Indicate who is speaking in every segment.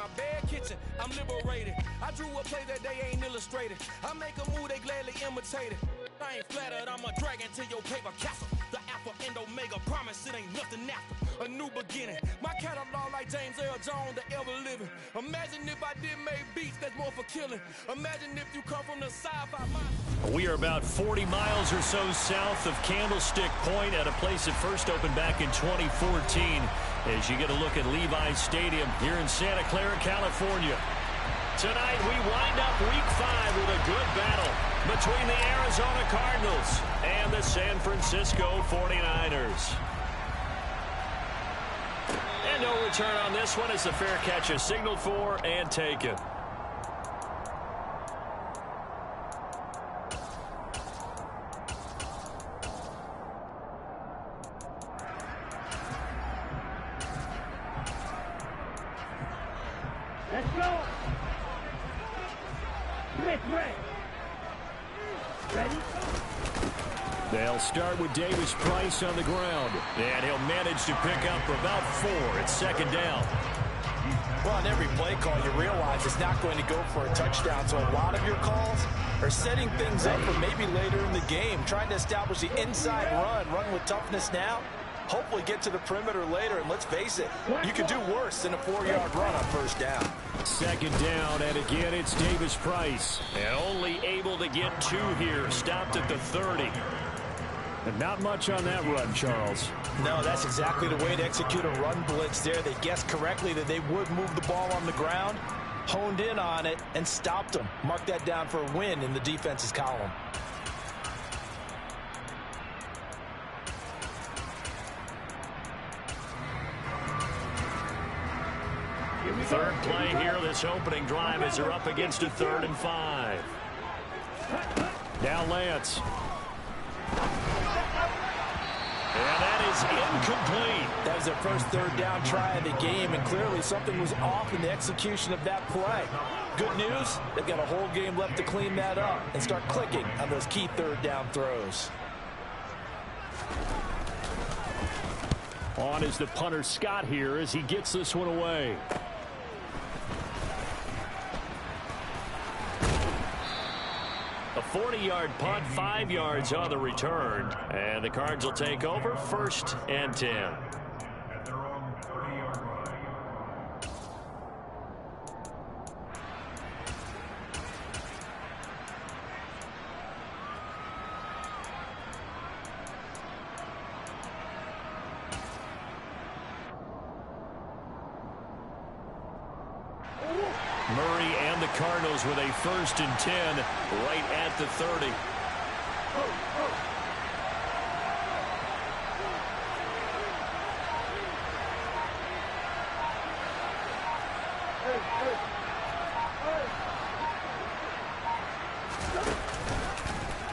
Speaker 1: my bad kitchen, I'm liberated. I drew a play that they ain't illustrated. I make a move, they gladly imitate it. I ain't flattered, I'm a dragon to your paper castle. The alpha and omega, promise it ain't nothing after. A new beginning, my catalog like James Earl Jones, the ever living. Imagine if I did make beats, that's more for killing. Imagine if you come from the sci-fi mind.
Speaker 2: We are about 40 miles or so south of Candlestick Point at a place that first opened back in 2014 as you get a look at Levi's Stadium here in Santa Clara, California. Tonight we wind up Week 5 with a good battle between the Arizona Cardinals and the San Francisco 49ers. And no return on this one as the fair catch is signaled for and taken.
Speaker 3: Let's go. Ready?
Speaker 2: They'll start with Davis Price on the ground, and he'll manage to pick up about 4. It's second down.
Speaker 4: Well, on every play call, you realize it's not going to go for a touchdown, so a lot of your calls are setting things up for maybe later in the game, trying to establish the inside run with toughness now, hopefully get to the perimeter later, and let's face it, you could do worse than a 4-yard run on first down.
Speaker 2: Second down, and again it's Davis Price. And only able to get 2 here, stopped at the 30. And not much on that run, Charles.
Speaker 4: No, that's exactly the way to execute a run blitz there. They guessed correctly that they would move the ball on the ground, honed in on it, and stopped them. Mark that down for a win in the defense's column.
Speaker 2: Third play here, this opening drive as they're up against a 3rd and 5. Now Lance. And that is incomplete.
Speaker 4: That was their first 3rd down try of the game, and clearly something was off in the execution of that play. Good news, they've got a whole game left to clean that up and start clicking on those key 3rd down throws.
Speaker 2: On is the punter Scott here as he gets this one away. A 40-yard punt, 5 yards on the return. And the Cards will take over, 1st and 10.
Speaker 5: At their own 30-yard line.
Speaker 2: Murray and the Cardinals with a 1st and 10 right at the 30.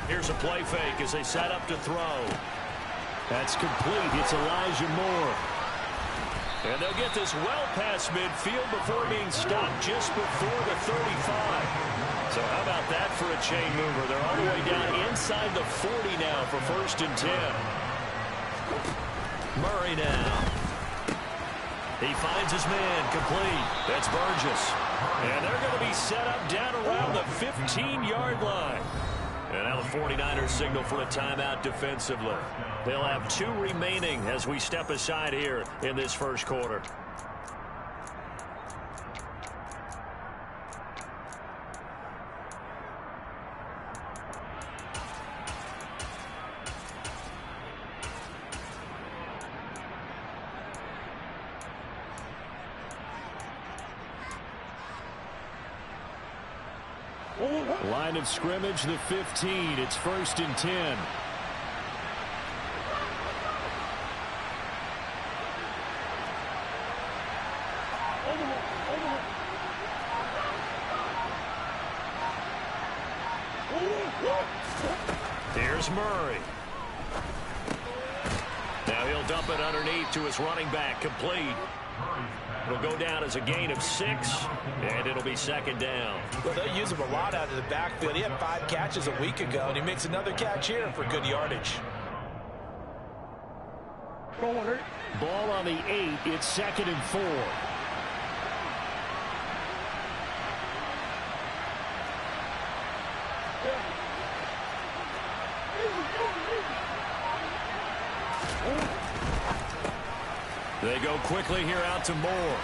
Speaker 2: Here's a play fake as they set up to throw. That's complete. It's Elijah Moore. And they'll get this well past midfield before being stopped just before the 35. So how about that for a chain mover? They're all the way down inside the 40 now for 1st and 10. Murray now. He finds his man complete. That's Burgess. And they're going to be set up down around the 15-yard line. And now the 49ers signal for a timeout defensively. They'll have 2 remaining as we step aside here in this first quarter. Line of scrimmage, the 15. It's 1st and 10. Here's Murray. Now he'll dump it underneath to his running back, complete. It'll go down as a gain of 6, and it'll be 2nd down.
Speaker 4: Well, they'll use him a lot out of the backfield. He had 5 catches a week ago, and he makes another catch here for good yardage.
Speaker 2: Ball on the 8. It's 2nd and 4. They go quickly here out to Moore.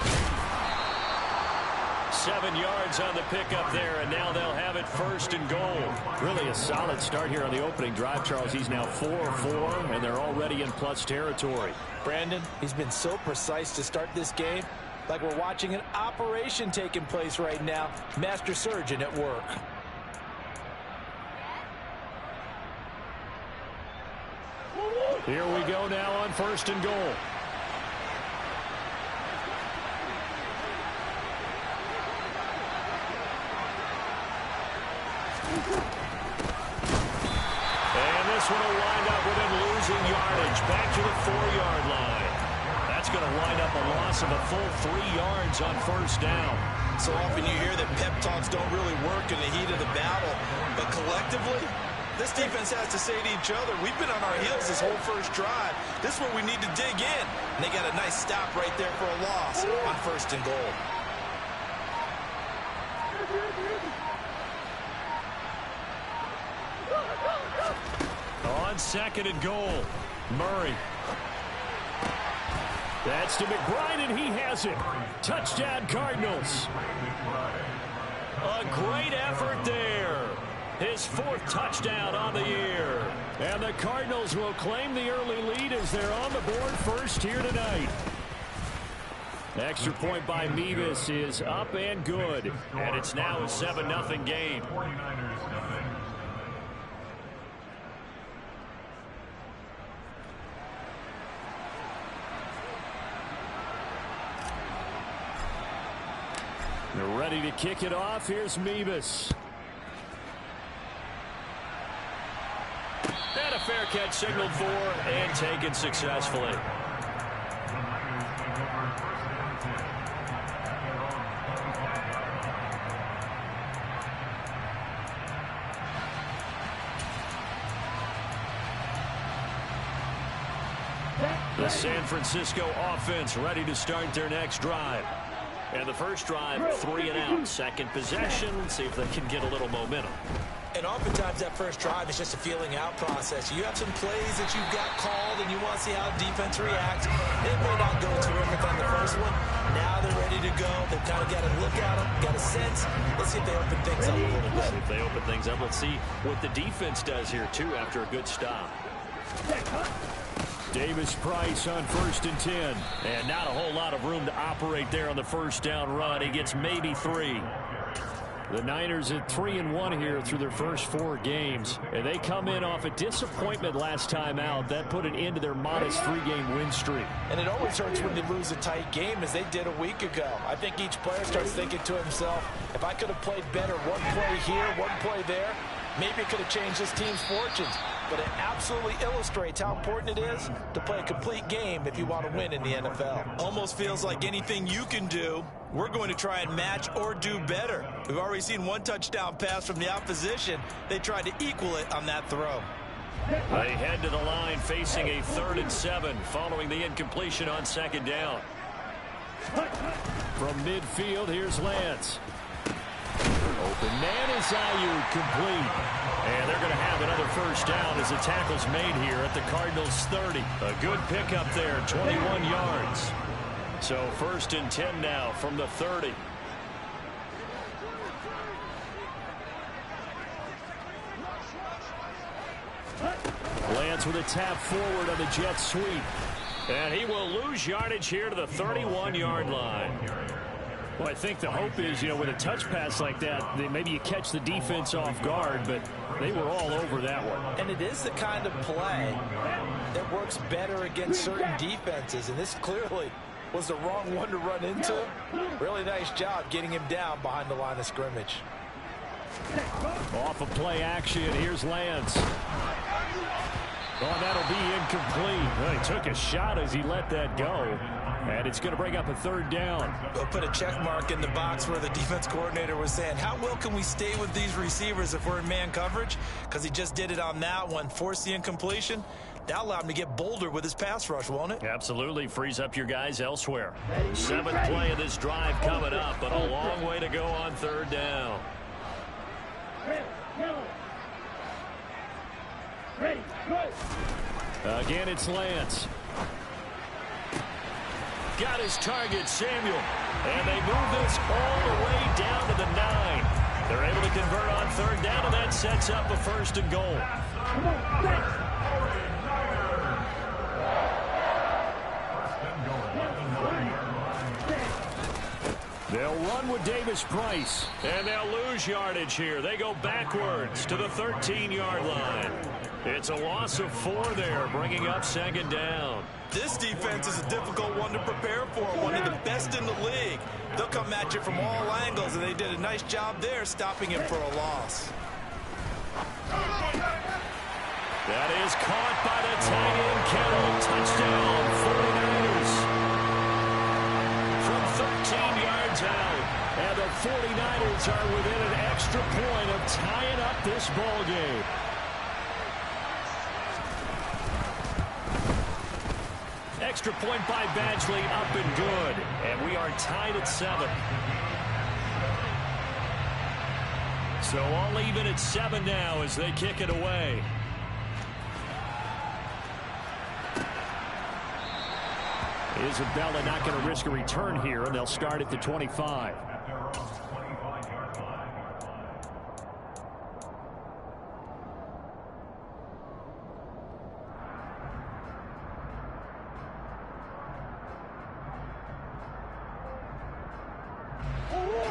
Speaker 2: 7 yards on the pickup there, and now they'll have it 1st and goal. Really a solid start here on the opening drive, Charles. He's now 4-4, and they're already in plus territory.
Speaker 4: Brandon, he's been so precise to start this game, like we're watching an operation taking place right now. Master surgeon at work.
Speaker 2: Here we go now on 1st and goal. And this one will wind up with him losing yardage back to the 4-yard line. That's going to wind up a loss of a full 3 yards on 1st down.
Speaker 4: So often you hear that pep talks don't really work in the heat of the battle, but collectively, this defense has to say to each other, we've been on our heels this whole first drive. This is where we need to dig in. And they got a nice stop right there for a loss on 1st and goal.
Speaker 2: On 2nd and goal, Murray. That's to McBride, and he has it. Touchdown, Cardinals. A great effort there. His 4th touchdown on the year. And the Cardinals will claim the early lead as they're on the board first here tonight. Extra point by Mevis is up and good. And it's now a 7-0 game.
Speaker 5: 49ers nothing.
Speaker 2: They're ready to kick it off. Here's Mevis. And a fair catch signaled for and taken successfully. The San Francisco offense ready to start their next drive. And the first drive, 3 and out. Second possession, see if they can get a little momentum.
Speaker 4: And oftentimes that first drive is just a feeling out process. You have some plays that you've got called and you want to see how defense reacts. It may not go terrific on the first one. Now they're ready to go. They've kind of got a look at them, got a sense. Let's see if they open things up a little bit.
Speaker 2: See if they open things up. Let's see what the defense does here, too, after a good stop. Davis Price on 1st and 10. And not a whole lot of room to operate there on the first down run. He gets maybe 3. The Niners at 3-1 here through their first 4 games. And they come in off a disappointment last time out. That put an end to their modest 3-game win streak.
Speaker 4: And it always hurts when they lose a tight game, as they did a week ago. I think each player starts thinking to himself, if I could have played better one play here, one play there, maybe it could have changed this team's fortunes. But it absolutely illustrates how important it is to play a complete game if you want to win in the NFL. Almost feels like anything you can do, we're going to try and match or do better. We've already seen one touchdown pass from the opposition. They tried to equal it on that throw.
Speaker 2: They head to the line facing a 3rd and 7 following the incompletion on 2nd down. From midfield, here's Lance. Open man is Ayuk, complete. And they're going to have another first down as the tackle's made here at the Cardinals' 30. A good pickup there, 21 yards. So 1st and 10 now from the 30. Lance with a tap forward on the jet sweep. And he will lose yardage here to the 31-yard line. Well, I think the hope is, with a touch pass like that, maybe you catch the defense off guard, but they were all over that one.
Speaker 4: And it is the kind of play that works better against certain defenses, and this clearly was the wrong one to run into. Really nice job getting him down behind the line of scrimmage.
Speaker 2: Off of play action, here's Lance. Oh, that'll be incomplete. Well, he took a shot as he let that go. And it's going to bring up a 3rd down.
Speaker 4: We'll put a check mark in the box where the defense coordinator was saying, how well can we stay with these receivers if we're in man coverage? Because he just did it on that one, forced the incompletion. That'll allow him to get bolder with his pass rush, won't it?
Speaker 2: Absolutely. Frees up your guys elsewhere. 7th play of this drive coming up, but a long way to go on 3rd down. Again, it's Lance. got his target, Samuel. And they move this all the way down to the 9. They're able to convert on third down, and that sets up a first and goal. They'll run with Davis Price, and they'll lose yardage here. They go backwards to the 13-yard line. It's a loss of 4 there, bringing up second down.
Speaker 4: This defense is a difficult one to prepare for, one of the best in the league. They'll come at you from all angles, and they did a nice job there stopping him for a loss.
Speaker 2: That is caught by the tight end, Kittle. Touchdown, 49ers. From 13 yards out, and the 49ers are within an extra point of tying up this ball game. Extra point by Badgley, up and good. And we are tied at 7. So all even at 7 now as they kick it away. Isabella not going to risk a return here, and they'll start at the 25.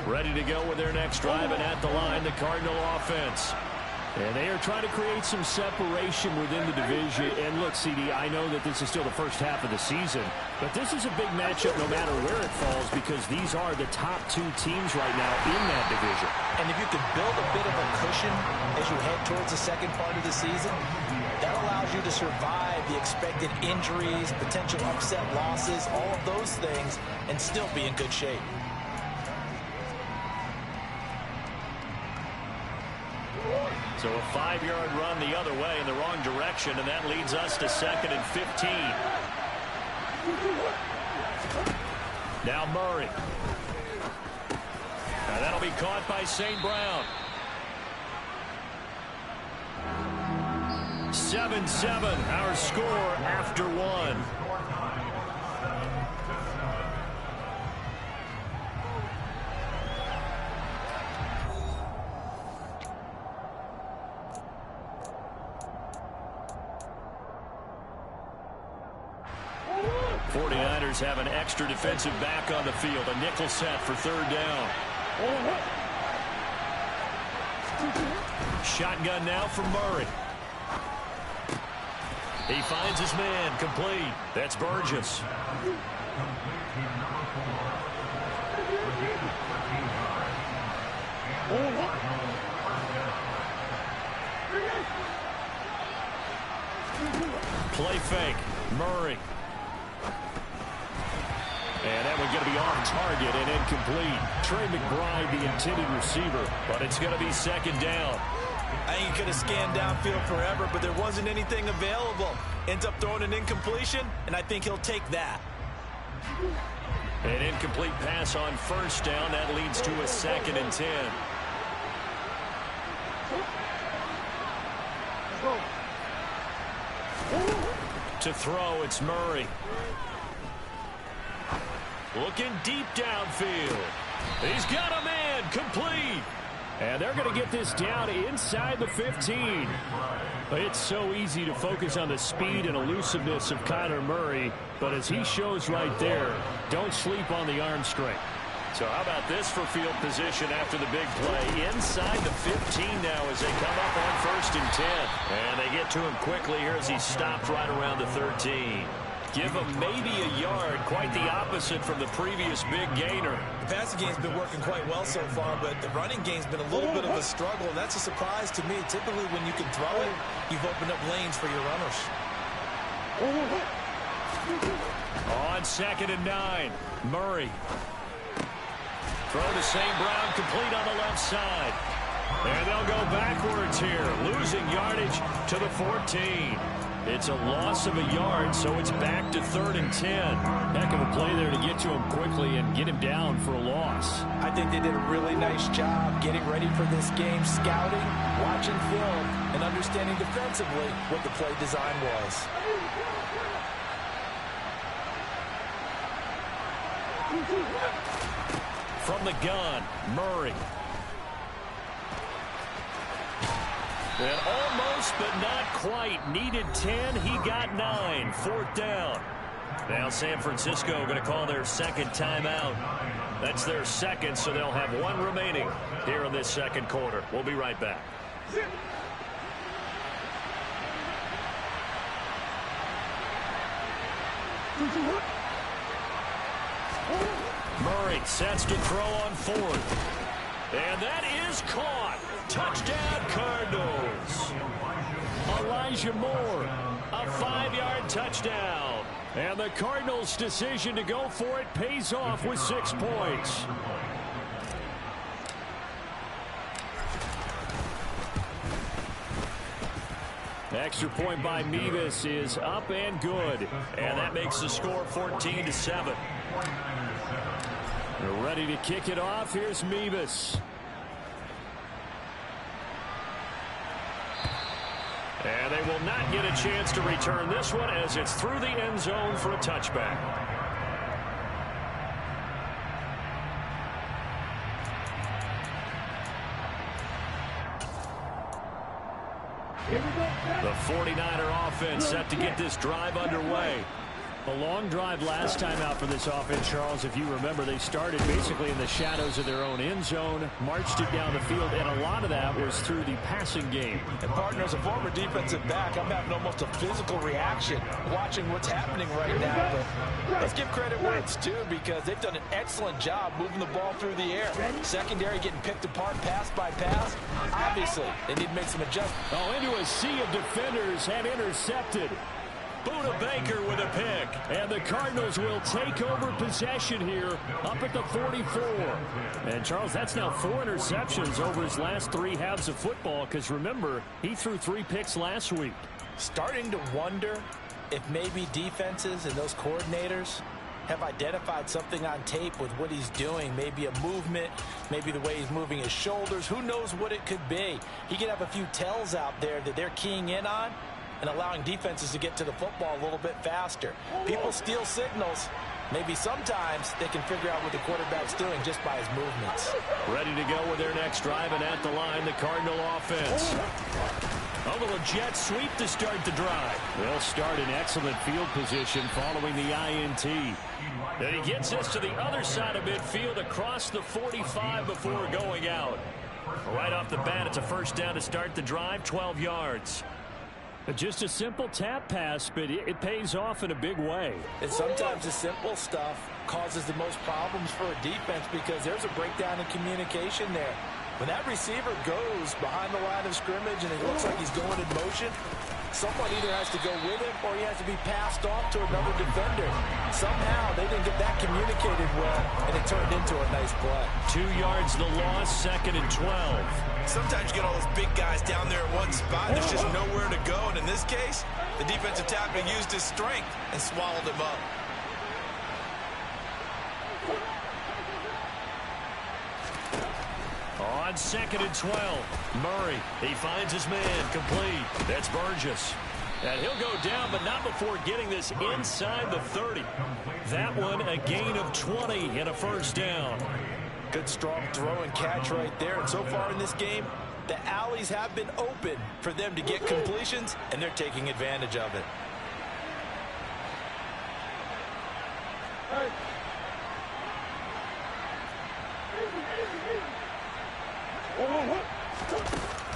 Speaker 2: Ready to go with their next drive, and at the line, the Cardinal offense. And they are trying to create some separation within the division. And look, CD, I know that this is still the first half of the season, but this is a big matchup no matter where it falls, because these are the top 2 teams right now in that division.
Speaker 4: And if you could build a bit of a cushion as you head towards the second part of the season, that allows you to survive the expected injuries, potential upset losses, all of those things, and still be in good shape.
Speaker 2: So a 5-yard run the other way in the wrong direction, and that leads us to 2nd and 15. Now Murray. Now that'll be caught by St. Brown. 7-7, our score after 1. Have an extra defensive back on the field. A nickel set for third down. Shotgun now for Murray. He finds his man, complete. That's Burgess. Play fake. Murray. And that one's going to be off target and incomplete. Trey McBride, the intended receiver, but it's going to be second down.
Speaker 4: I think he could have scanned downfield forever, but there wasn't anything available. Ends up throwing an incompletion, and I think he'll take that.
Speaker 2: An incomplete pass on first down. That leads to a 2nd and 10. To throw, it's Murray. Looking deep downfield. He's got a man, complete. And they're going to get this down inside the 15. It's so easy to focus on the speed and elusiveness of Kyler Murray, but as he shows right there, don't sleep on the arm strength. So how about this for field position after the big play? Inside the 15 now as they come up on 1st and 10. And they get to him quickly here as he stopped right around the 13. Give him maybe a yard, quite the opposite from the previous big gainer.
Speaker 4: The passing game's been working quite well so far, but the running game's been a little bit of a struggle, and that's a surprise to me. Typically, when you can throw it, you've opened up lanes for your runners.
Speaker 2: On 2nd and 9, Murray. Throw to St. Brown, complete on the left side. And they'll go backwards here, losing yardage to the 14. It's a loss of a yard, so it's back to 3rd and 10. Heck of a play there to get to him quickly and get him down for a loss.
Speaker 4: I think they did a really nice job getting ready for this game, scouting, watching film, and understanding defensively what the play design was.
Speaker 2: From the gun, Murray. And almost, but not quite. Needed 10. He got 9. 4th down. Now San Francisco going to call their second timeout. That's their second, so they'll have 1 remaining here in this second quarter. We'll be right back. Murray sets to throw on 4th. And that is caught. Touchdown, Cardinals. Elijah Moore, a 5-yard touchdown. And the Cardinals' decision to go for it pays off with 6 points. Extra point by Mevis is up and good. And that makes the score 14-7. They're ready to kick it off. Here's Mevis. And they will not get a chance to return this one as it's through the end zone for a touchback. The 49er offense set to get this drive underway. A long drive last time out for this offense, Charles. If you remember, they started basically in the shadows of their own end zone, marched it down the field, and a lot of that was through the passing game.
Speaker 4: And partner, as a former defensive back, I'm having almost a physical reaction watching what's happening right now. But let's give credit where it's due, because they've done an excellent job moving the ball through the air. Secondary getting picked apart pass by pass. Obviously, they need to make some adjustments.
Speaker 2: Oh, into a sea of defenders and intercepted. Buda Baker with a pick. And the Cardinals will take over possession here up at the 44. And, Charles, that's now 4 interceptions over his last 3 halves of football, because, remember, he threw 3 picks last week.
Speaker 4: Starting to wonder if maybe defenses and those coordinators have identified something on tape with what he's doing. Maybe a movement, maybe the way he's moving his shoulders. Who knows what it could be? He could have a few tells out there that they're keying in on and allowing defenses to get to the football a little bit faster. People steal signals. Maybe sometimes they can figure out what the quarterback's doing just by his movements.
Speaker 2: Ready to go with their next drive, and at the line, the Cardinal offense. A little jet sweep to start the drive. They'll start in excellent field position following the INT. And he gets this to the other side of midfield across the 45 before going out. Right off the bat, it's a first down to start the drive, 12 yards. Just a simple tap pass, but it pays off in a big way.
Speaker 4: And sometimes the simple stuff causes the most problems for a defense, because there's a breakdown in communication there. When that receiver goes behind the line of scrimmage and it looks like he's going in motion, someone either has to go with him or he has to be passed off to another defender. Somehow they didn't get that communicated well, and it turned into a nice play.
Speaker 2: 2 yards the loss, 2nd and 12.
Speaker 3: Sometimes you get all those big guys down there in one spot. There's just nowhere to go. And in this case, the defensive tackle used his strength and swallowed him up.
Speaker 2: On 2nd and 12, Murray, he finds his man, complete. That's Burgess. And he'll go down, but not before getting this inside the 30. That one a gain of 20 and a first down.
Speaker 4: Good strong throw and catch right there. And so far in this game, the alleys have been open for them to get completions, and they're taking advantage of it.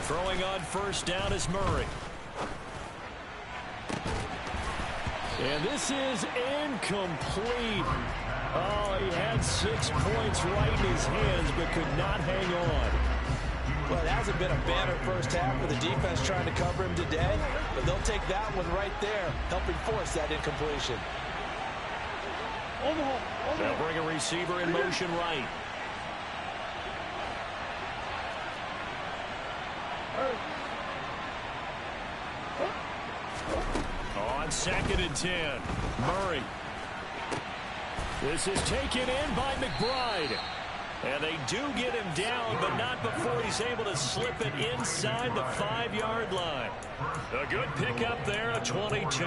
Speaker 2: Throwing on first down is Murray. And this is incomplete. Oh, he had 6 points right in his hands, but could not hang on.
Speaker 4: Well, it hasn't been a banner first half with the defense trying to cover him today, but they'll take that one right there, helping force that incompletion.
Speaker 2: They'll bring a receiver in motion right. On 2nd and 10, Murray. This is taken in by McBride. And they do get him down, but not before he's able to slip it inside the 5-yard line. A good pickup there, a 22.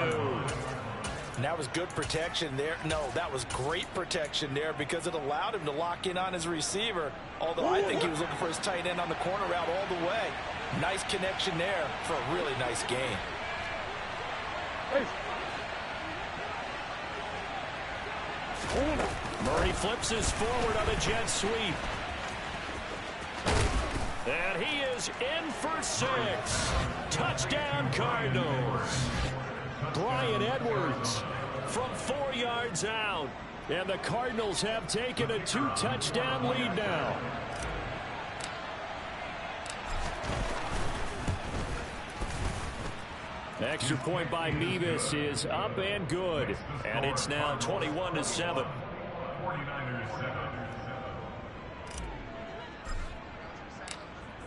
Speaker 4: And that was good protection there. No, that was great protection there because it allowed him to lock in on his receiver. Although I think he was looking for his tight end on the corner route all the way. Nice connection there for a really nice gain.
Speaker 2: Murray flips his forward on a jet sweep. And he is in for 6. Touchdown, Cardinals. Bryan Edwards from 4 yards out. And the Cardinals have taken a 2-touchdown lead now. Extra point by Mevis is up and good. And it's now 21-7.
Speaker 5: 49ers 7.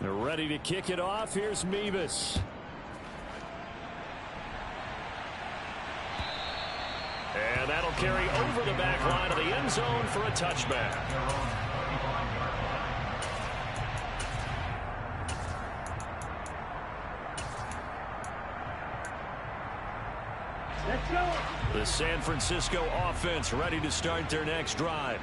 Speaker 2: They're ready to kick it off. Here's Mevis. And that'll carry over the back line of the end zone for a touchback.
Speaker 6: Let's go.
Speaker 2: The San Francisco offense ready to start their next drive.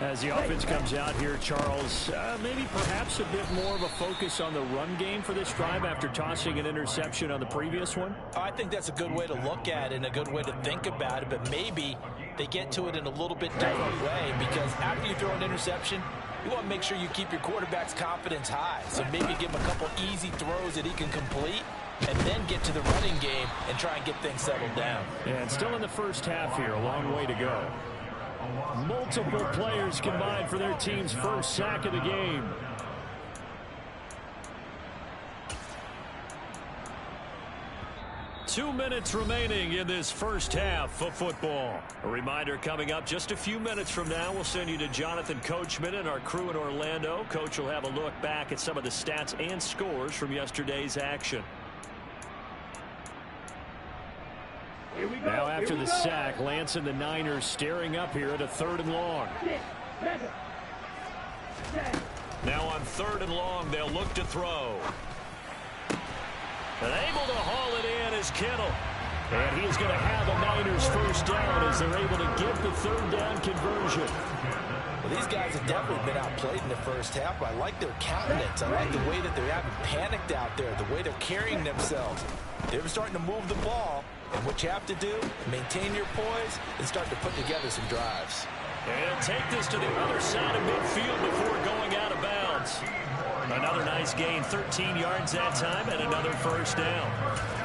Speaker 2: As the offense comes out here, Charles, maybe perhaps a bit more of a focus on the run game for this drive after tossing an interception on the previous one?
Speaker 4: I think that's a good way to look at it and a good way to think about it, but maybe they get to it in a little bit different way because after you throw an interception, you want to make sure you keep your quarterback's confidence high. So maybe give him a couple easy throws that he can complete and then get to the running game and try and get things settled down.
Speaker 2: And still in the first half here, a long way to go. Multiple players combined for their team's first sack of the game. Two minutes remaining in this first half of football. A reminder coming up just a few minutes from now, we'll send you to Jonathan Coachman and our crew in Orlando. Coach will have a look back at some of the stats and scores from yesterday's action. Now after the sack, Lance and the Niners staring up here at a 3rd and long. Now on 3rd and long, they'll look to throw. And able to haul it in is Kittle. And he's going to have a Niners first down as they're able to get the 3rd down conversion.
Speaker 4: Well, these guys have definitely been outplayed in the first half, but I like their countenance. I like the way that they haven't panicked out there, the way they're carrying themselves. They're starting to move the ball. And what you have to do, maintain your poise and start to put together some drives.
Speaker 2: And take this to the other side of midfield before going out of bounds. Another nice gain, 13 yards that time, and another first down.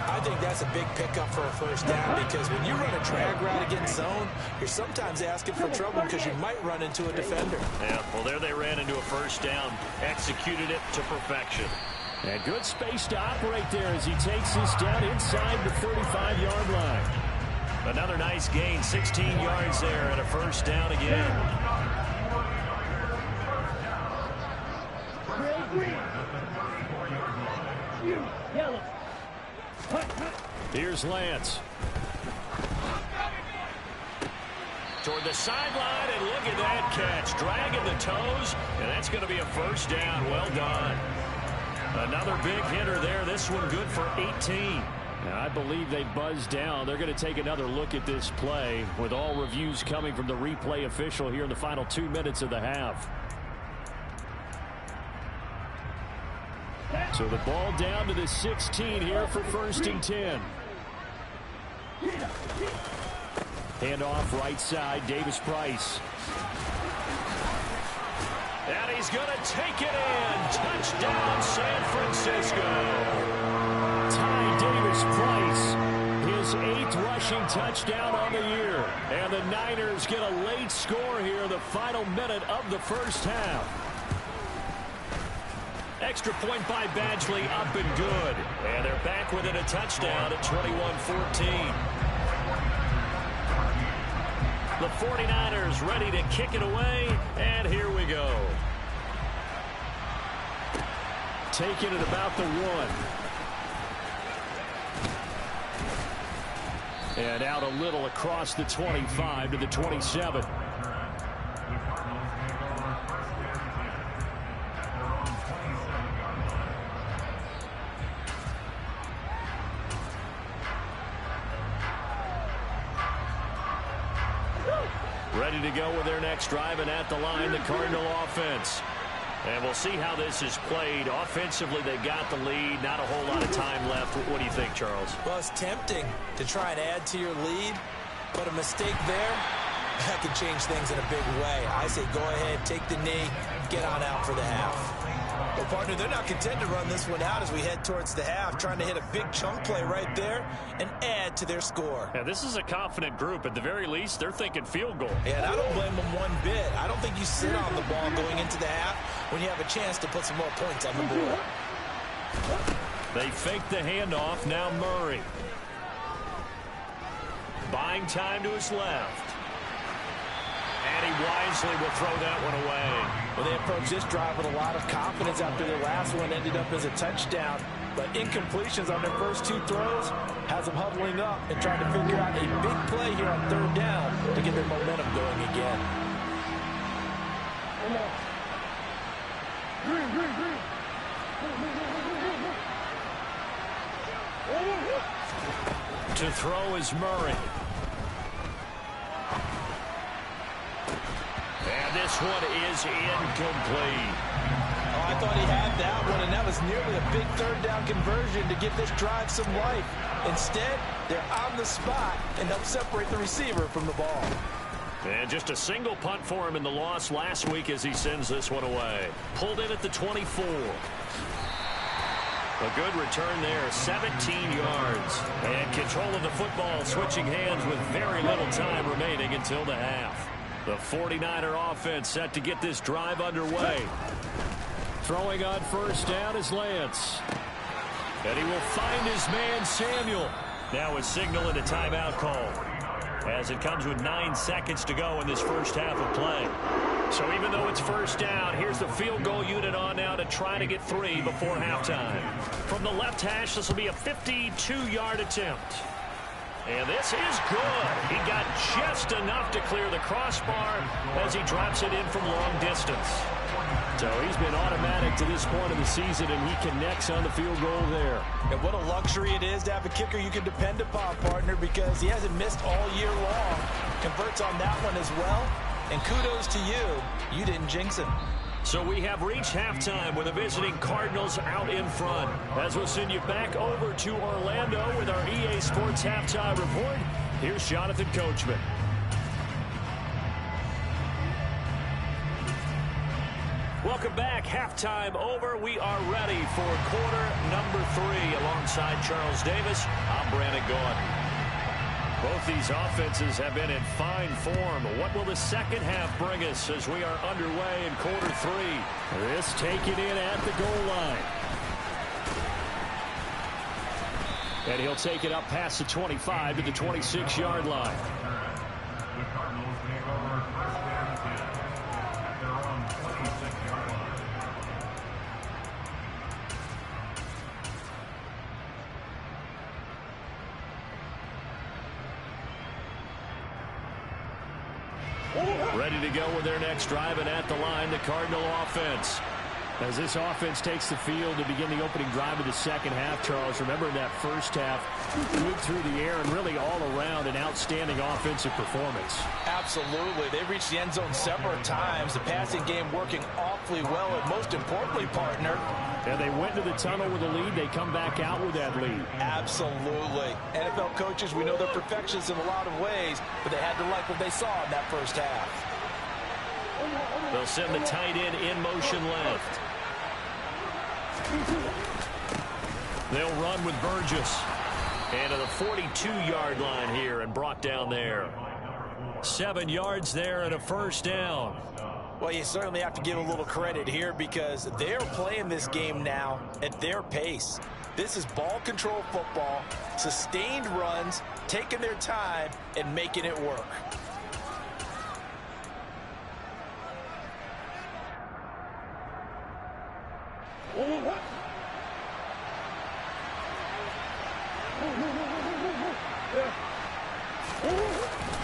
Speaker 4: I think that's a big pickup for a first down because when you run a drag route against zone, you're sometimes asking for trouble because you might run into a defender.
Speaker 2: Yeah, well, there they ran into a first down, executed it to perfection. And good space to operate there as he takes this down inside the 35-yard line. Another nice gain, 16 yards there and a first down again. Here's Lance. Toward the sideline, and look at that catch. Dragging the toes, and that's going to be a first down. Well done. Another big hitter there. This one good for 18. Now, I believe they buzzed down. They're going to take another look at this play with all reviews coming from the replay official here in the final 2 minutes of the half. So the ball down to the 16 here for 1st and 10. Handoff right side, Davis Price. And he's going to take it in. Touchdown, San Francisco. Ty Davis Price, his 8th rushing touchdown on the year. And the Niners get a late score here in the final minute of the first half. Extra point by Badgley, up and good. And they're back within a touchdown at 21-14. The 49ers ready to kick it away, and here we go. Taking it about the 1. And out a little across the 25 to the 27. Ready to go with their next drive, and at the line, the Cardinal offense. And we'll see how this is played. Offensively, they got the lead. Not a whole lot of time left. What do you think, Charles?
Speaker 4: Well, it's tempting to try and add to your lead, but a mistake there, that could change things in a big way. I say go ahead, take the knee, get on out for the half.
Speaker 3: Well, partner, they're not content to run this one out as we head towards the half, trying to hit a big chunk play right there and add to their score.
Speaker 2: Yeah, this is a confident group. At the very least, they're thinking field goal.
Speaker 3: Yeah, and I don't blame them one bit. I don't think you sit on the ball going into the half when you have a chance to put some more points on the board.
Speaker 2: They fake the handoff. Now Murray. Buying time to his left. And he wisely will throw that one away.
Speaker 4: Well, they approached this drive with a lot of confidence after their last one ended up as a touchdown. But incompletions on their first two throws has them huddling up and trying to figure out a big play here on third down to get their momentum going again.
Speaker 2: To throw is Murray. And this one is incomplete.
Speaker 4: Oh, I thought he had that one, and that was nearly a big third down conversion to give this drive some life. Instead, they're on the spot and help separate the receiver from the ball.
Speaker 2: And just a single punt for him in the loss last week as he sends this one away. Pulled in at the 24. A good return there, 17 yards. And control of the football switching hands with very little time remaining until the half. The 49er offense set to get this drive underway. Throwing on first down is Lance. And he will find his man Samuel. Now a signal and a timeout call, as it comes with 9 seconds to go in this first half of play. So even though it's first down, here's the field goal unit on now to try to get 3 before halftime. From the left hash, this will be a 52-yard attempt. And this is good. He got just enough to clear the crossbar as he drops it in from long distance. So he's been automatic to this point of the season, and he connects on the field goal there.
Speaker 4: And what a luxury it is to have a kicker you can depend upon, partner, because he hasn't missed all year long. Converts on that one as well. And kudos to you. You didn't jinx him.
Speaker 2: So we have reached halftime with the visiting Cardinals out in front. As we'll send you back over to Orlando with our EA Sports Halftime Report, here's Jonathan Coachman. Welcome back. Halftime over. We are ready for quarter number 3. Alongside Charles Davis, I'm Brandon Gordon. Both these offenses have been in fine form. What will the second half bring us as we are underway in quarter 3? This taken in at the goal line. And he'll take it up past the 25 to the 26-yard line.
Speaker 5: The Cardinals take over first and 10 at their own 26-yard line.
Speaker 2: Ready to go with their next drive, and at the line, the Cardinal offense. As this offense takes the field to begin the opening drive of the second half, Charles, remember in that first half, good through the air and really all around an outstanding offensive performance.
Speaker 4: Absolutely. They reached the end zone several times. The passing game working awfully well, and most importantly, partner,
Speaker 2: and they went to the tunnel with a lead. They come back out with that lead.
Speaker 4: Absolutely. NFL coaches, we know they're perfectionists in a lot of ways, but they had to like what they saw in that first half.
Speaker 2: They'll send the tight end in motion left. They'll run with Burgess. And to the 42-yard line here and brought down there. 7 yards there and a first down.
Speaker 4: Well, you certainly have to give a little credit here because they're playing this game now at their pace. This is ball control football, sustained runs, taking their time, and making it work.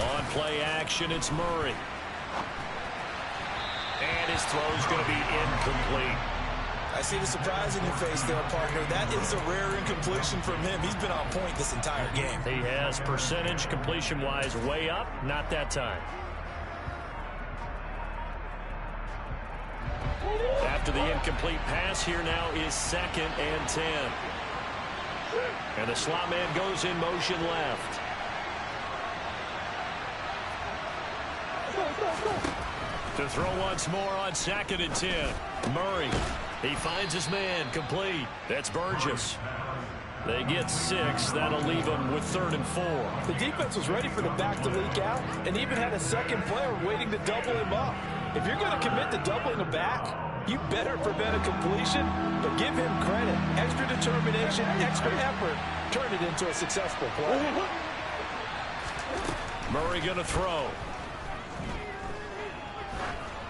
Speaker 2: On play action, it's Murray. And his throw's going to be incomplete.
Speaker 3: I see the surprise in your face there, partner. That is a rare incompletion from him. He's been on point this entire game.
Speaker 2: He has percentage completion-wise way up. Not that time. After the incomplete pass, here now is 2nd and 10. And the slot man goes in motion left. To throw once more on 2nd and 10. Murray. He finds his man. Complete. That's Burgess. They get 6. That'll leave them with 3rd and 4.
Speaker 4: The defense was ready for the back to leak out and even had a second player waiting to double him up. If you're going to commit to doubling a back, you better prevent a completion, but give him credit. Extra determination, extra effort, turn it into a successful play.
Speaker 2: Murray going to throw.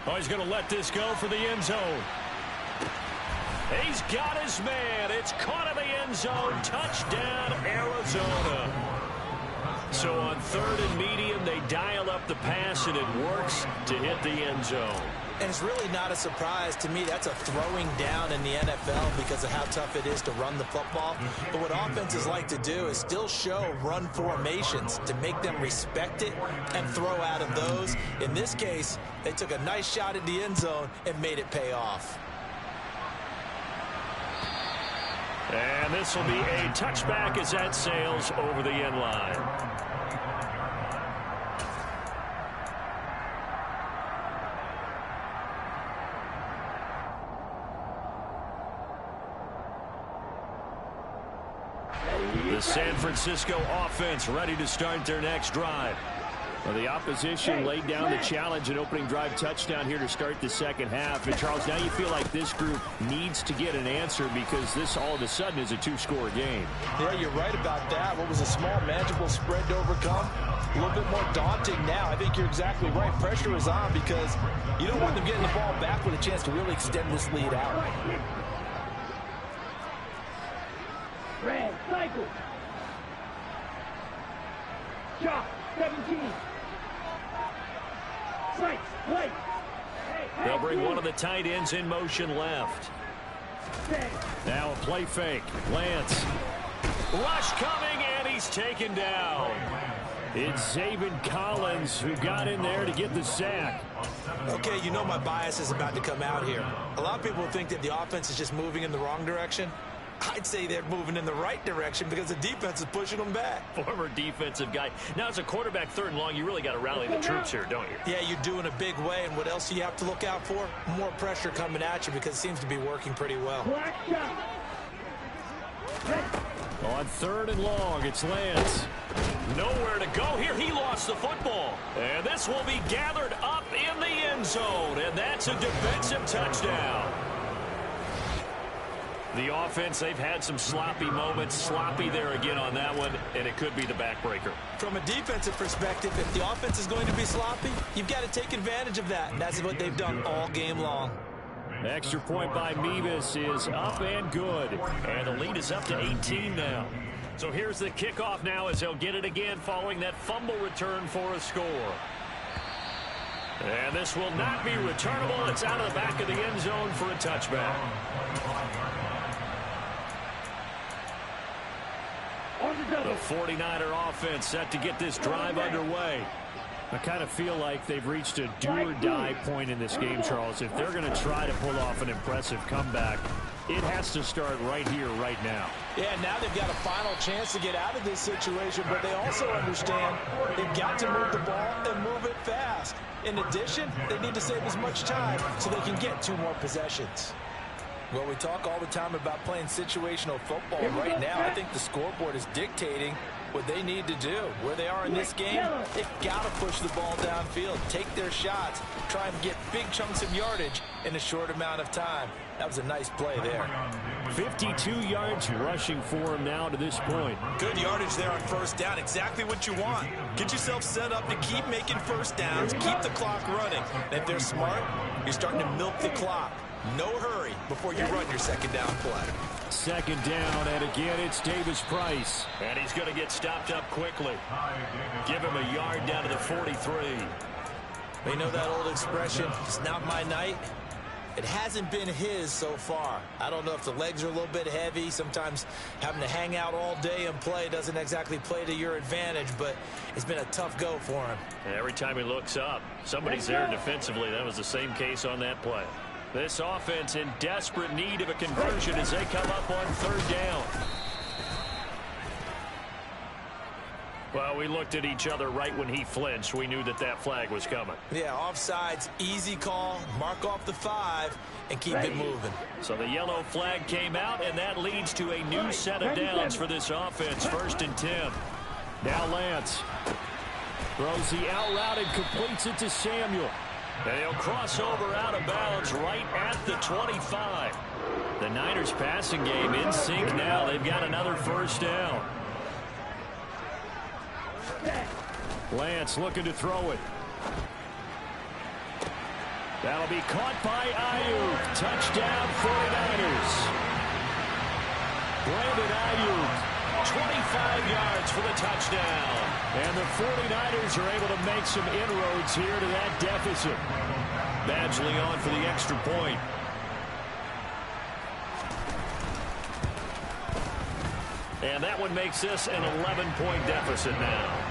Speaker 2: Oh, he's going to let this go for the end zone. He's got his man. It's caught in the end zone. Touchdown, Arizona. So on 3rd and medium, they dial up the pass, and it works to hit the end zone.
Speaker 4: And it's really not a surprise to me. That's a throwing down in the NFL because of how tough it is to run the football. But what offenses like to do is still show run formations to make them respect it and throw out of those. In this case, they took a nice shot at the end zone and made it pay off.
Speaker 2: And this will be a touchback as that sails over the end line. The San Francisco offense ready to start their next drive. Well, the opposition laid down the challenge, an opening drive touchdown here to start the second half. And, Charles, now you feel like this group needs to get an answer because this all of a sudden is a 2-score game.
Speaker 4: Yeah, you're right about that. What was a small, manageable spread to overcome? A little bit more daunting now. I think you're exactly right. Pressure is on because you don't want them getting the ball back with a chance to really extend this lead out.
Speaker 6: Red, cycle. Shot, 17. Sights, play.
Speaker 2: They'll bring one of the tight ends in motion left. Now a play fake. Lance. Rush coming, and he's taken down. It's Zaven Collins who got in there to get the sack.
Speaker 4: Okay, you know my bias is about to come out here. A lot of people think that the offense is just moving in the wrong direction. I'd say they're moving in the right direction because the defense is pushing them back.
Speaker 2: Former defensive guy. Now, as a quarterback, 3rd and long, you really got to rally the troops here, don't you?
Speaker 4: Yeah, you do in a big way. And what else do you have to look out for? More pressure coming at you because it seems to be working pretty well.
Speaker 2: On 3rd and long, it's Lance. Nowhere to go here. He lost the football. And this will be gathered up in the end zone. And that's a defensive touchdown. The offense, they've had some sloppy moments. Sloppy there again on that one, and it could be the backbreaker.
Speaker 4: From a defensive perspective, if the offense is going to be sloppy, you've got to take advantage of that. And that's what they've done all game long.
Speaker 2: Extra point by Mevis is up and good. And the lead is up to 18 now. So here's the kickoff now as they'll get it again following that fumble return for a score. And this will not be returnable. It's out of the back of the end zone for a touchback. The 49er offense set to get this drive underway. I kind of feel like they've reached a do-or-die point in this game, Charles. If they're going to try to pull off an impressive comeback, it has to start right here, right now.
Speaker 4: Yeah, now they've got a final chance to get out of this situation, but they also understand they've got to move the ball and move it fast. In addition, they need to save as much time so they can get 2 more possessions. Well, we talk all the time about playing situational football. Right now, I think the scoreboard is dictating what they need to do. Where they are in this game, they've got to push the ball downfield, take their shots, try and get big chunks of yardage in a short amount of time. That was a nice play there.
Speaker 2: 52 yards rushing for him now to this point.
Speaker 3: Good yardage there on 1st down. Exactly what you want. Get yourself set up to keep making 1st downs, keep the clock running. And if they're smart, you're starting to milk the clock. No hurry before you run your 2nd down play.
Speaker 2: 2nd down, and again, it's Davis Price. And he's going to get stopped up quickly. Give him a yard down to the 43.
Speaker 4: You know that old expression, it's not my night? It hasn't been his so far. I don't know if the legs are a little bit heavy. Sometimes having to hang out all day and play doesn't exactly play to your advantage, but it's been a tough go for him.
Speaker 2: Every time he looks up, somebody's there defensively. That was the same case on that play. This offense in desperate need of a conversion as they come up on 3rd down. Well, we looked at each other right when he flinched. We knew that flag was coming.
Speaker 3: Yeah, offsides, easy call. Mark off the 5 and keep it moving.
Speaker 2: So the yellow flag came out, and that leads to a new set of downs for this offense. 1st and 10. Now Lance throws the out route and completes it to Samuel. And he'll cross over out of bounds right at the 25. The Niners passing game in sync now. They've got another 1st down. Lance looking to throw it. That'll be caught by Ayuk. Touchdown 49ers. Brandon Ayuk, 25 yards for the touchdown. And the 49ers are able to make some inroads here to that deficit. Badgley on for the extra point. And that one makes this an 11-point deficit now.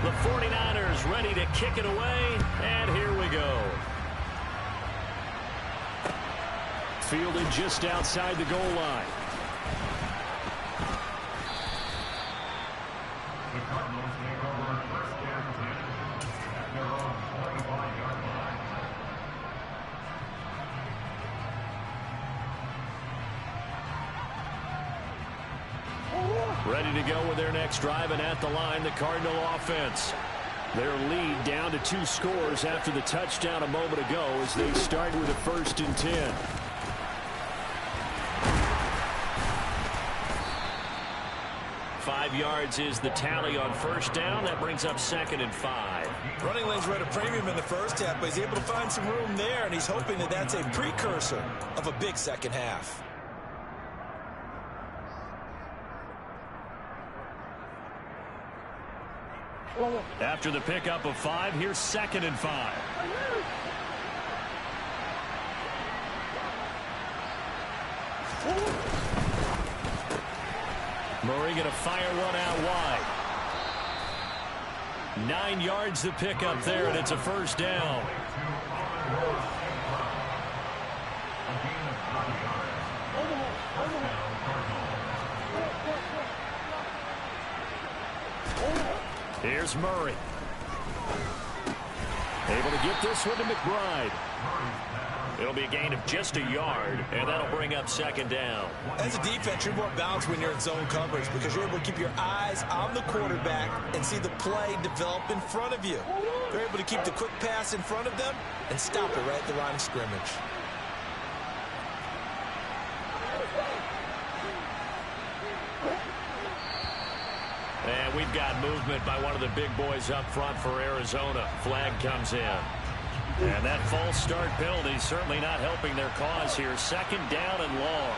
Speaker 2: The 49ers ready to kick it away, and here we go. Fielded just outside the goal line.
Speaker 5: The Cardinals take over 1st and 10 at their own 25-yard line.
Speaker 2: Ready to go with their next drive, and at the line, the Cardinal offense. Their lead down to 2 scores after the touchdown a moment ago as they start with a 1st and 10. Five yards is the tally on 1st down. That brings up 2nd and 5.
Speaker 3: Running lanes were at a premium in the 1st half, but he's able to find some room there, and he's hoping that that's a precursor of a big 2nd half.
Speaker 2: After the pickup of 5, here's 2nd and 5. Murray going to fire one out wide. 9 yards the pickup there, and it's a 1st down. Here's Murray. Able to get this one to McBride. It'll be a gain of just a yard, and that'll bring up 2nd down.
Speaker 3: As a defense, you're more balanced when you're in zone coverage because you're able to keep your eyes on the quarterback and see the play develop in front of you. They're able to keep the quick pass in front of them and stop it right at the line of scrimmage.
Speaker 2: And we've got movement by one of the big boys up front for Arizona. Flag comes in. And that false start penalty certainly not helping their cause here. 2nd down and long.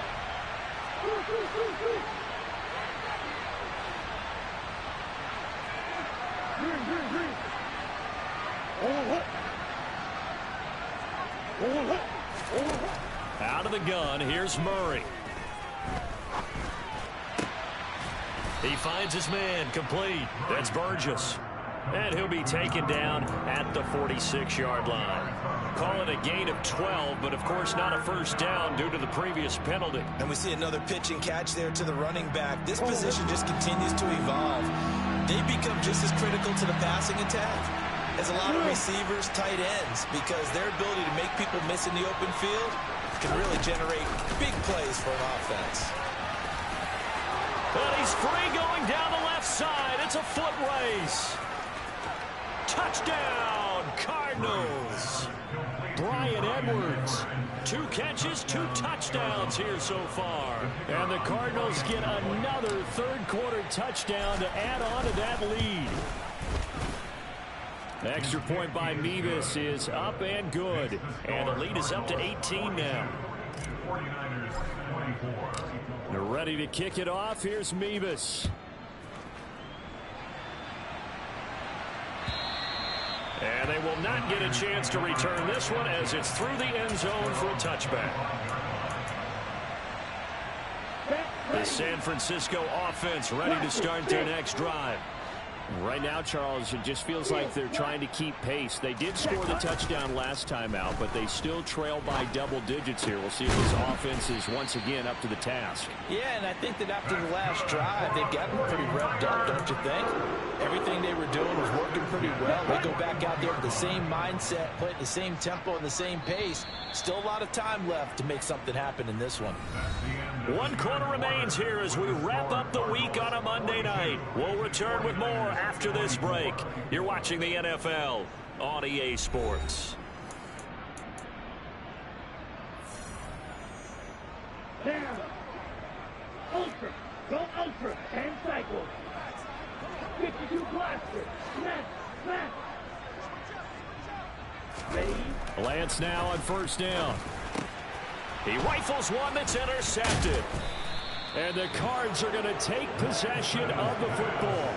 Speaker 2: Out of the gun, here's Murray. He finds his man, complete. That's Burgess. And he'll be taken down at the 46-yard line. Call it a gain of 12, but of course not a 1st down due to the previous penalty.
Speaker 3: And we see another pitch and catch there to the running back. This position just continues to evolve. They become just as critical to the passing attack as a lot of receivers, tight ends, because their ability to make people miss in the open field can really generate big plays for an offense.
Speaker 2: But he's free going down the left side. It's a foot race. Touchdown, Cardinals. Bryan Edwards. 2 catches, 2 touchdowns here so far. And the Cardinals get another 3rd quarter touchdown to add on to that lead. The extra point by Mevis is up and good. And the lead is up to 18 now.
Speaker 5: 49ers 24.
Speaker 2: They're ready to kick it off. Here's Mevis. And they will not get a chance to return this one as it's through the end zone for a touchback. The San Francisco offense ready to start their next drive. Right now, Charles, it just feels like they're trying to keep pace. They did score the touchdown last time out, but they still trail by double digits here. We'll see if this offense is once again up to the task.
Speaker 4: Yeah, and I think that after the last drive, they've gotten pretty revved up, don't you think? Everything they were doing was working pretty well. They go back out there with the same mindset, play at the same tempo and the same pace. Still a lot of time left to make something happen in this one.
Speaker 2: 1 quarter remains here as we wrap up the week on a Monday night. We'll return with more after this break. You're watching the NFL on EA Sports.
Speaker 6: Down. Ultra. Go ultra. 10 cycles. 52 blaster. Smash. Smash. Ready?
Speaker 2: Lance now on first down. He rifles one that's intercepted. And the Cards are going to take possession of the football.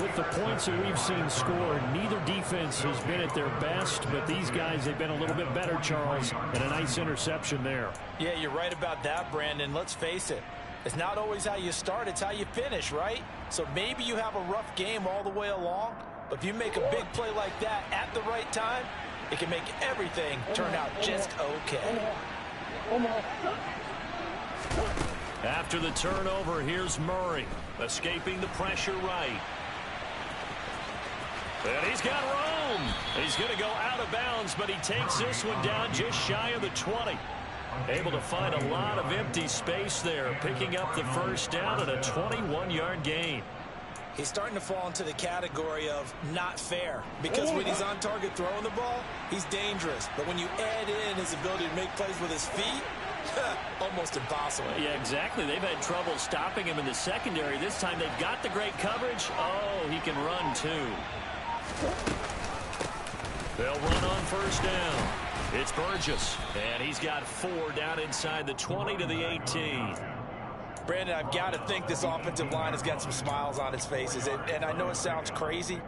Speaker 2: With the points that we've seen scored, neither defense has been at their best, but these guys, they've been a little bit better, Charles, and a nice interception there.
Speaker 4: Yeah, you're right about that, Brandon. Let's face it. It's not always how you start, it's how you finish, right? So maybe you have a rough game all the way along, but if you make a big play like that at the right time, it can make everything turn out just okay.
Speaker 2: After the turnover, here's Murray, escaping the pressure right. And he's got room. He's going to go out of bounds, but he takes this one down just shy of the 20. Able to find a lot of empty space there, picking up the first down at a 21-yard gain.
Speaker 3: He's starting to fall into the category of not fair, because when he's on target throwing the ball, he's dangerous. But when you add in his ability to make plays with his feet, almost impossible.
Speaker 2: Yeah, exactly. They've had trouble stopping him in the secondary. This time they've got the great coverage. Oh, he can run too. They'll run on first down. It's Burgess, and he's got 4 down inside the 20 to the 18.
Speaker 4: Brandon, I've got to think this offensive line has got some smiles on its faces. And I know it sounds crazy,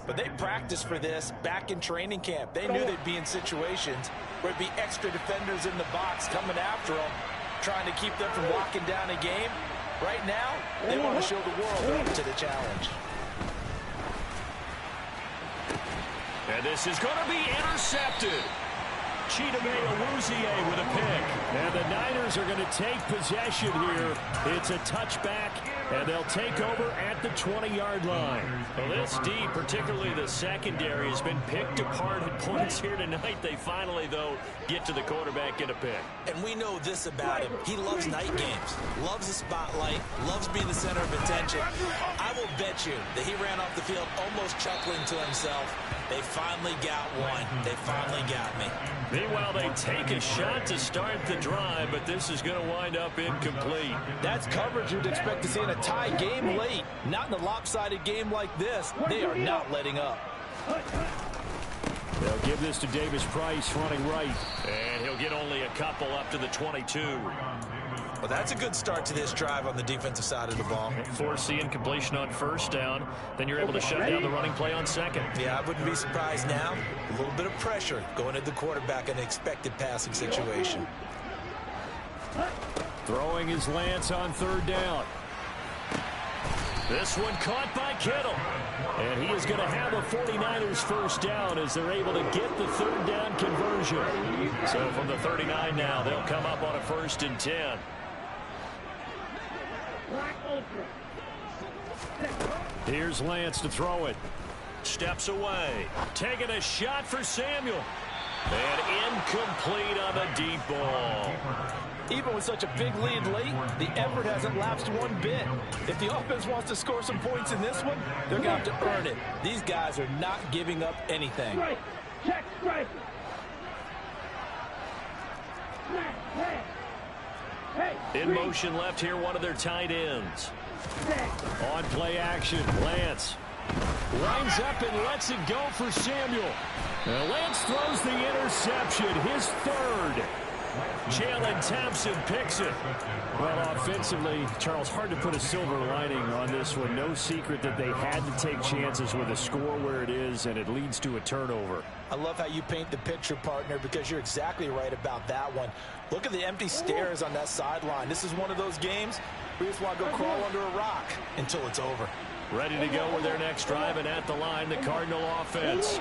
Speaker 4: but they practiced for this back in training camp. They knew they'd be in situations where it'd be extra defenders in the box coming after them, trying to keep them from locking down a game. Right now, they want to show the world they're up to the challenge.
Speaker 2: And this is going to be intercepted. Chidebe Awuzie with a pick. And the Niners are going to take possession here. It's a touchback, and they'll take over at the 20-yard line. Well, this D, particularly the secondary, has been picked apart at points here tonight. They finally, though, get to the quarterback in a pick.
Speaker 3: And we know this about him. He loves night games, loves the spotlight, loves being the center of attention. I will bet you that he ran off the field almost chuckling to himself. They finally got one. They finally got me.
Speaker 2: Meanwhile, they take a shot to start the drive, but this is going to wind up incomplete.
Speaker 4: That's coverage you'd expect to see in a tie game late. Not in a lopsided game like this. They are not letting up.
Speaker 2: They'll give this to Davis Price running right. And he'll get only a couple up to the 22.
Speaker 3: Well, that's a good start to this drive on the defensive side of the ball.
Speaker 2: Force the incompletion on first down. Then you're able to shut down the running play on second.
Speaker 3: Yeah, I wouldn't be surprised now. A little bit of pressure going at the quarterback in an expected passing situation.
Speaker 2: Throwing is Lance on third down. This one caught by Kittle. And he is going to have a 49ers first down as they're able to get the third down conversion. So from the 39 now, they'll come up on a 1st and 10. Here's Lance to throw it. Steps away. Taking a shot for Samuel. And incomplete on the deep ball.
Speaker 4: Even with such a big lead late, the effort hasn't lapsed one bit. If the offense wants to score some points in this one, they're going to have to earn it. These guys are not giving up anything.
Speaker 6: Strike. Check strike.
Speaker 2: In motion left here, one of their tight ends. On play action, Lance lines up and lets it go for Samuel. Now Lance throws the interception, his 3rd. Jalen Thompson picks it. Well, offensively, Charles, hard to put a silver lining on this one. No secret that they had to take chances with a score where it is, and it leads to a turnover.
Speaker 4: I love how you paint the picture, partner, because you're exactly right about that one. Look at the empty stares on that sideline. This is one of those games where you just want to go crawl under a rock until it's over.
Speaker 2: Ready to go with their next drive, and at the line, the Cardinal offense.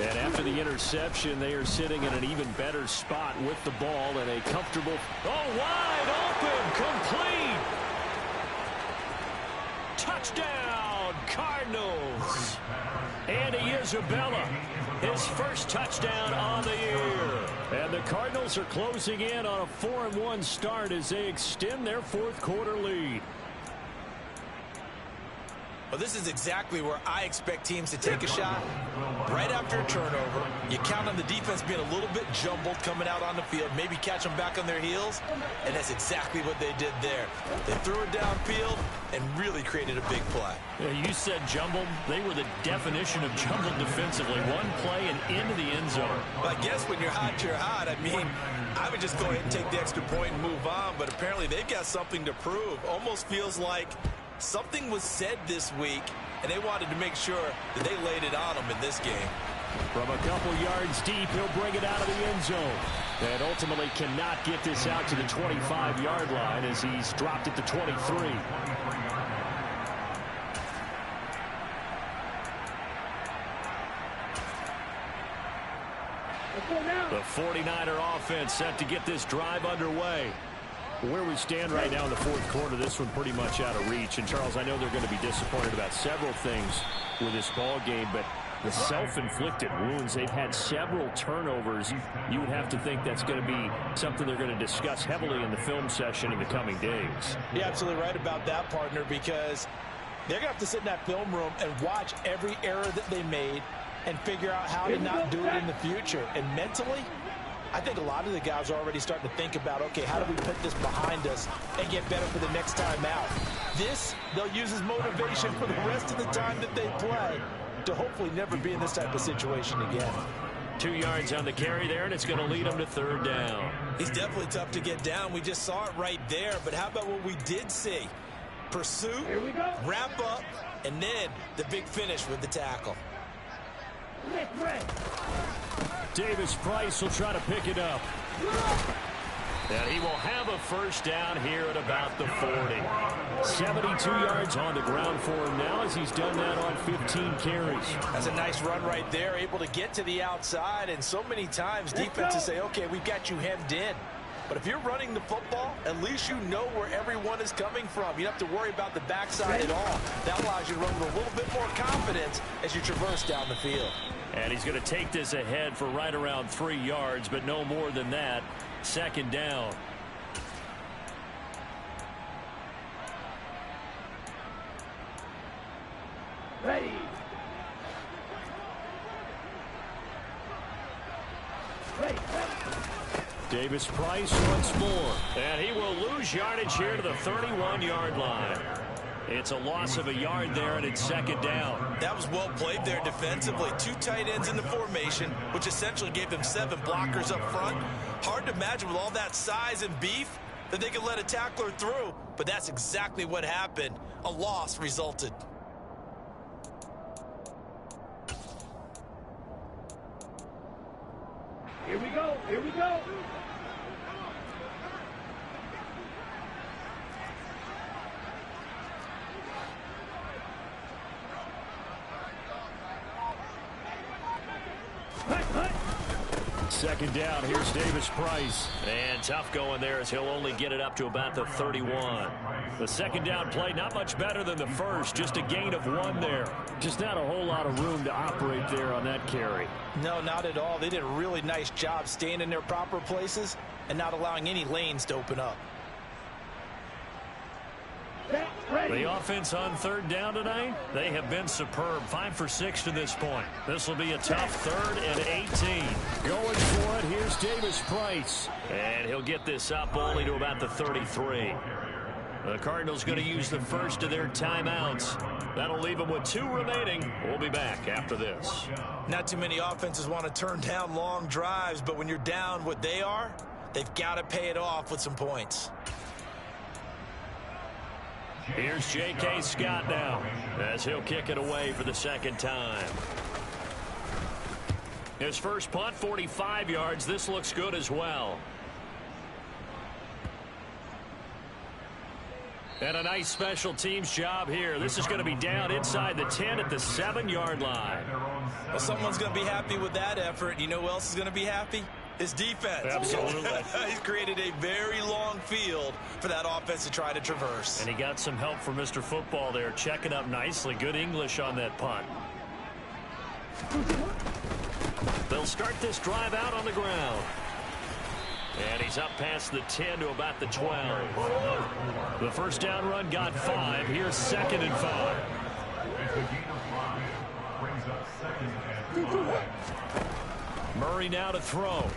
Speaker 2: And after the interception, they are sitting in an even better spot with the ball and a comfortable... Oh, wide open, complete! Touchdown, Cardinals! Andy Isabella, his first touchdown on the year. And the Cardinals are closing in on a 4-1 start as they extend their fourth quarter lead.
Speaker 3: Well, this is exactly where I expect teams to take a shot. Right after a turnover, you count on the defense being a little bit jumbled coming out on the field, maybe catch them back on their heels, and that's exactly what they did there. They threw it downfield and really created a big play.
Speaker 2: Yeah, you said jumbled. They were the definition of jumbled defensively. One play and into the end zone.
Speaker 3: Well, I guess when you're hot, you're hot. I mean, I would just go ahead and take the extra point and move on, but apparently they've got something to prove. Almost feels like something was said this week, and they wanted to make sure that they laid it on them in this game.
Speaker 2: From a couple yards deep, he'll bring it out of the end zone. And ultimately cannot get this out to the 25-yard line as he's dropped it to 23. The 49er offense set to get this drive underway. Where we stand right now in the fourth quarter, this one pretty much out of reach. And, Charles, I know they're going to be disappointed about several things with this ball game, but the self-inflicted wounds, they've had several turnovers. You would have to think that's going to be something they're going to discuss heavily in the film session in the coming days.
Speaker 4: You're absolutely right about that, partner, because they're going to have to sit in that film room and watch every error that they made and figure out how to not do it in the future. And mentally, I think a lot of the guys are already starting to think about, okay, how do we put this behind us and get better for the next time out? This, they'll use as motivation for the rest of the time that they play to hopefully never be in this type of situation again.
Speaker 2: 2 yards on the carry there, and it's going to lead them to third down.
Speaker 3: He's definitely tough to get down. We just saw it right there, but how about what we did see? Pursuit, wrap up, and then the big finish with the tackle.
Speaker 2: Davis Price will try to pick it up. And he will have a first down here at about the 40. 72 yards on the ground for him now as he's done that on 15 carries.
Speaker 4: That's a nice run right there, able to get to the outside. And so many times defenses say, okay, we've got you hemmed in. But if you're running the football, at least you know where everyone is coming from. You don't have to worry about the backside at all. That allows you to run with a little bit more confidence as you traverse down the field.
Speaker 2: And he's going to take this ahead for right around 3 yards, but no more than that. Second down.
Speaker 6: Ready.
Speaker 2: Davis Price once more. And he will lose yardage here to the 31-yard line. It's a loss of a yard there, and it's second down.
Speaker 3: That was well played there defensively. 2 tight ends in the formation, which essentially gave them 7 blockers up front. Hard to imagine with all that size and beef that they could let a tackler through, but that's exactly what happened. A loss resulted.
Speaker 6: Here we go. Here we go.
Speaker 2: Second down, here's Davis Price. And tough going there as he'll only get it up to about the 31. The second down play, not much better than the first, just a gain of 1 there. Just not a whole lot of room to operate there on that carry.
Speaker 4: No, not at all. They did a really nice job staying in their proper places and not allowing any lanes to open up.
Speaker 2: The offense on third down tonight, they have been superb. 5 for 6 to this point. This will be a tough 3rd and 18. Going for it, here's Davis Price. And he'll get this up only to about the 33. The Cardinals going to use the first of their timeouts. That'll leave them with 2 remaining. We'll be back after this.
Speaker 3: Not too many offenses want to turn down long drives, but when you're down what they are, they've got to pay it off with some points.
Speaker 2: Here's J.K. Scott now as he'll kick it away for the second time. His first punt, 45 yards. This looks good as well. And a nice special teams job here. This is going to be down inside the 10 at the 7-yard line.
Speaker 3: Well, someone's going to be happy with that effort. You know who else is going to be happy? His defense.
Speaker 2: Absolutely.
Speaker 3: He's created a very long field for that offense to try to traverse.
Speaker 2: And he got some help from Mr. Football there, checking up nicely. Good English on that punt. They'll start this drive out on the ground. And he's up past the 10 to about the 12. The first down run got 5. Here's 2nd and 5. Murray now to throw.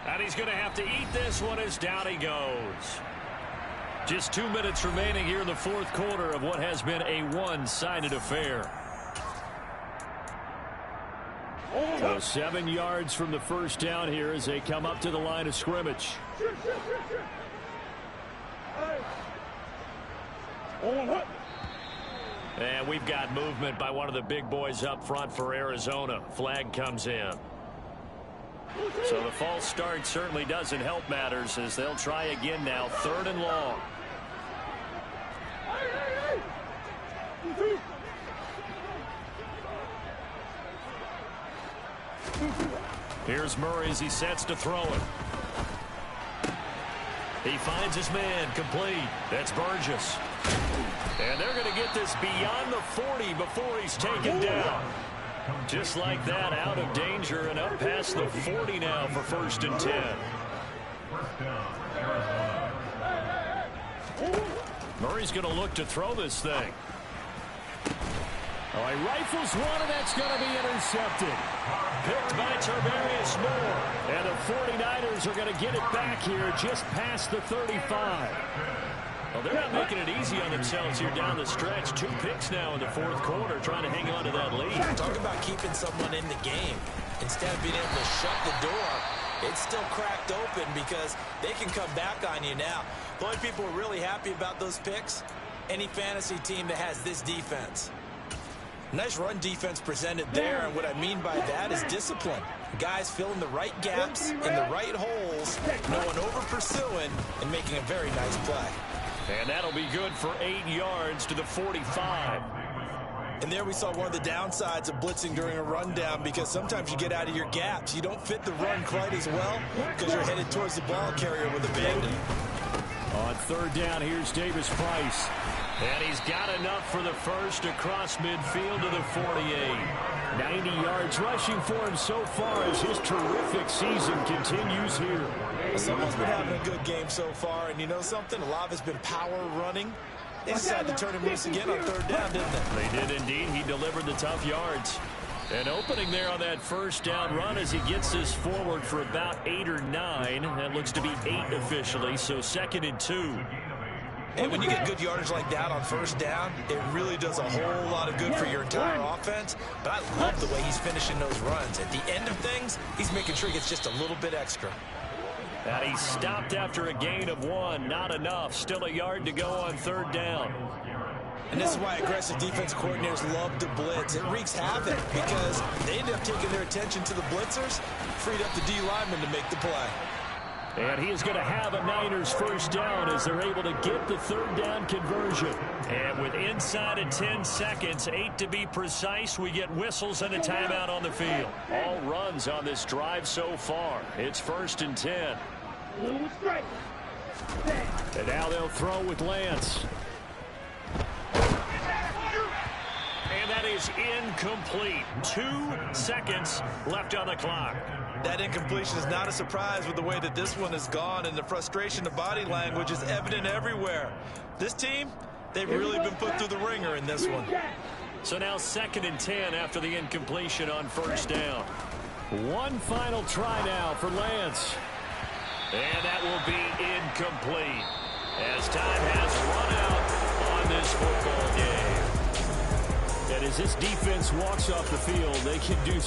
Speaker 2: And he's going to have to eat this one as down he goes. Just 2 minutes remaining here in the fourth quarter of what has been a one-sided affair. So 7 yards from the first down here as they come up to the line of scrimmage. And we've got movement by one of the big boys up front for Arizona. Flag comes in. So the false start certainly doesn't help matters as they'll try again now. 3rd and long. Here's Murray as he sets to throw it. He finds his man, complete. That's Burgess. And they're going to get this beyond the 40 before he's taken down. Just like that, out of danger and up past the 40 now for 1st and 10. Murray's going to look to throw this thing. Oh, he rifles one, and that's going to be intercepted. Picked by Tarvarius Moore. And the 49ers are going to get it back here just past the 35. Well, they're not making it easy on themselves here down the stretch. 2 picks now in the fourth quarter, trying to hang on to that lead.
Speaker 3: Talk about keeping someone in the game. Instead of being able to shut the door, it's still cracked open because they can come back on you now. The only people who are really happy about those picks, any fantasy team that has this defense. Nice run defense presented there, and what I mean by that is discipline. Guys filling the right gaps in the right holes, no one over-pursuing, and making a very nice play.
Speaker 2: And that'll be good for 8 yards to the 45.
Speaker 3: And there we saw one of the downsides of blitzing during a rundown, because sometimes you get out of your gaps. You don't fit the run quite as well because you're headed towards the ball carrier with abandon.
Speaker 2: On 3rd down, here's Davis Price. And he's got enough for the first across midfield to the 48. 90 yards rushing for him so far as his terrific season continues here.
Speaker 3: Someone's been having a good game so far, and you know something? A lot of it's been power running. They decided to turn him loose again on 3rd down, didn't they?
Speaker 2: They did indeed. He delivered the tough yards. An opening there on that first down run as he gets this forward for about 8 or 9. That looks to be 8 officially, so 2nd and 2.
Speaker 3: And when you get good yardage like that on 1st down, it really does a whole lot of good for your entire offense. But I love the way he's finishing those runs. At the end of things, he's making sure he gets just a little bit extra.
Speaker 2: And he stopped after a gain of 1. Not enough. Still a yard to go on 3rd down.
Speaker 3: And this is why aggressive defense coordinators love to blitz. It wreaks havoc because they end up taking their attention to the blitzers, freed up the D lineman to make the play.
Speaker 2: And he is going to have a Niners first down as they're able to get the 3rd down conversion. And with inside of 10 seconds, 8 to be precise, we get whistles and a timeout on the field. All runs on this drive so far. It's 1st and 10. And now they'll throw with Lance. And that is incomplete. 2 seconds left on the clock.
Speaker 3: That incompletion is not a surprise with the way that this one has gone, and the frustration of body language is evident everywhere. This team, they've really been put through the ringer in this one.
Speaker 2: So now 2nd and 10 after the incompletion on 1st down. One final try now for Lance. And that will be incomplete as time has run out on this football game. And as this defense walks off the field, they can do